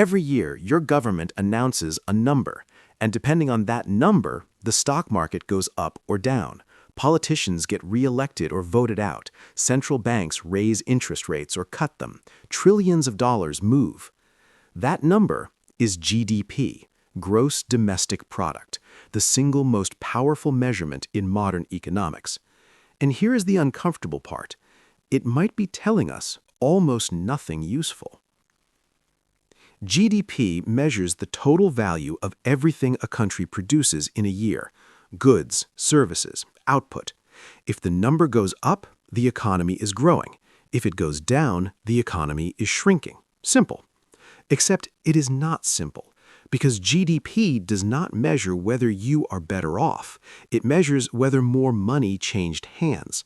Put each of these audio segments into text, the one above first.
Every year, your government announces a number, and depending on that number, the stock market goes up or down. Politicians get re-elected or voted out. Central banks raise interest rates or cut them. Trillions of dollars move. That number is GDP, Gross Domestic Product, the single most powerful measurement in modern economics. And here is the uncomfortable part. It might be telling us almost nothing useful. GDP measures the total value of everything a country produces in a year: goods, services, output. If the number goes up, the economy is growing. If it goes down, the economy is shrinking. Simple. Except it is not simple, because GDP does not measure whether you are better off. It measures whether more money changed hands.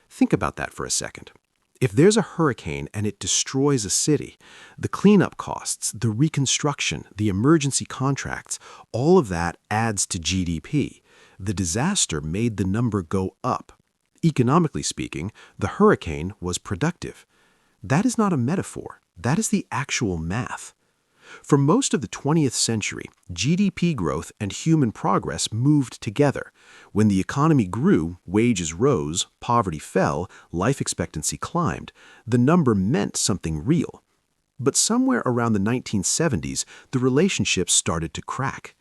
Think about that for a second. If there's a hurricane and it destroys a city, the cleanup costs, the reconstruction, the emergency contracts, all of that adds to GDP. The disaster made the number go up. Economically speaking, the hurricane was productive. That is not a metaphor. That is the actual math. For most of the 20th century, GDP growth and human progress moved together. When the economy grew, wages rose, poverty fell, life expectancy climbed. The number meant something real. But somewhere around the 1970s, the relationship started to crack.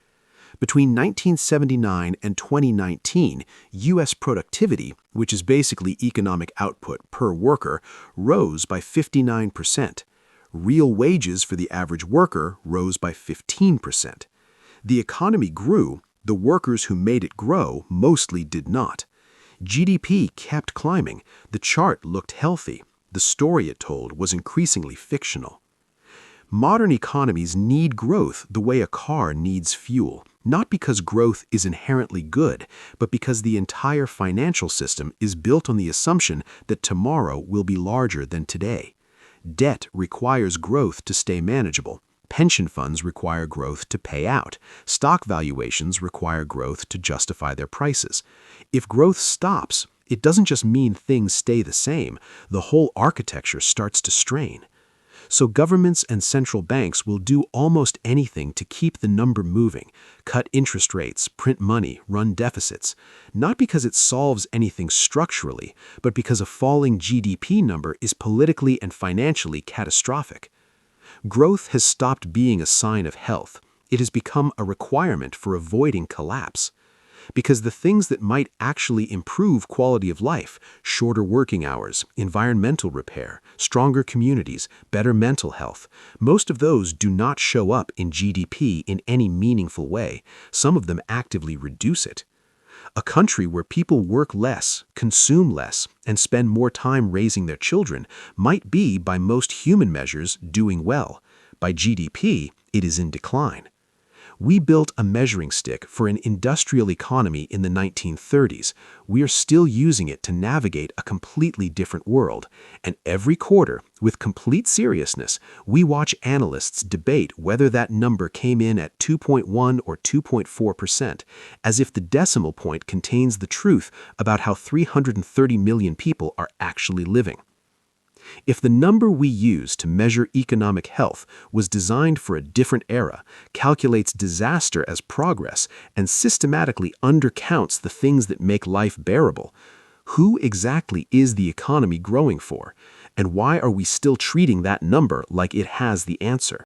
Between 1979 and 2019, U.S. productivity, which is basically economic output per worker, rose by 59%. Real wages for the average worker rose by 15%. The economy grew, the workers who made it grow mostly did not. GDP kept climbing, the chart looked healthy, the story it told was increasingly fictional. Modern economies need growth the way a car needs fuel, not because growth is inherently good, but because the entire financial system is built on the assumption that tomorrow will be larger than today. Debt requires growth to stay manageable. Pension funds require growth to pay out. Stock valuations require growth to justify their prices. If growth stops, it doesn't just mean things stay the same. The whole architecture starts to strain. So governments and central banks will do almost anything to keep the number moving, cut interest rates, print money, run deficits, not because it solves anything structurally, but because a falling GDP number is politically and financially catastrophic. Growth has stopped being a sign of health. It has become a requirement for avoiding collapse. Because the things that might actually improve quality of life, shorter working hours, environmental repair, stronger communities, better mental health, most of those do not show up in GDP in any meaningful way. Some of them actively reduce it. A country where people work less, consume less, and spend more time raising their children might be, by most human measures, doing well. By GDP, it is in decline. We built a measuring stick for an industrial economy in the 1930s. We are still using it to navigate a completely different world. And every quarter, with complete seriousness, we watch analysts debate whether that number came in at 2.1 or 2.4%, as if the decimal point contains the truth about how 330 million people are actually living. If the number we use to measure economic health was designed for a different era, calculates disaster as progress, and systematically undercounts the things that make life bearable, who exactly is the economy growing for? And why are we still treating that number like it has the answer?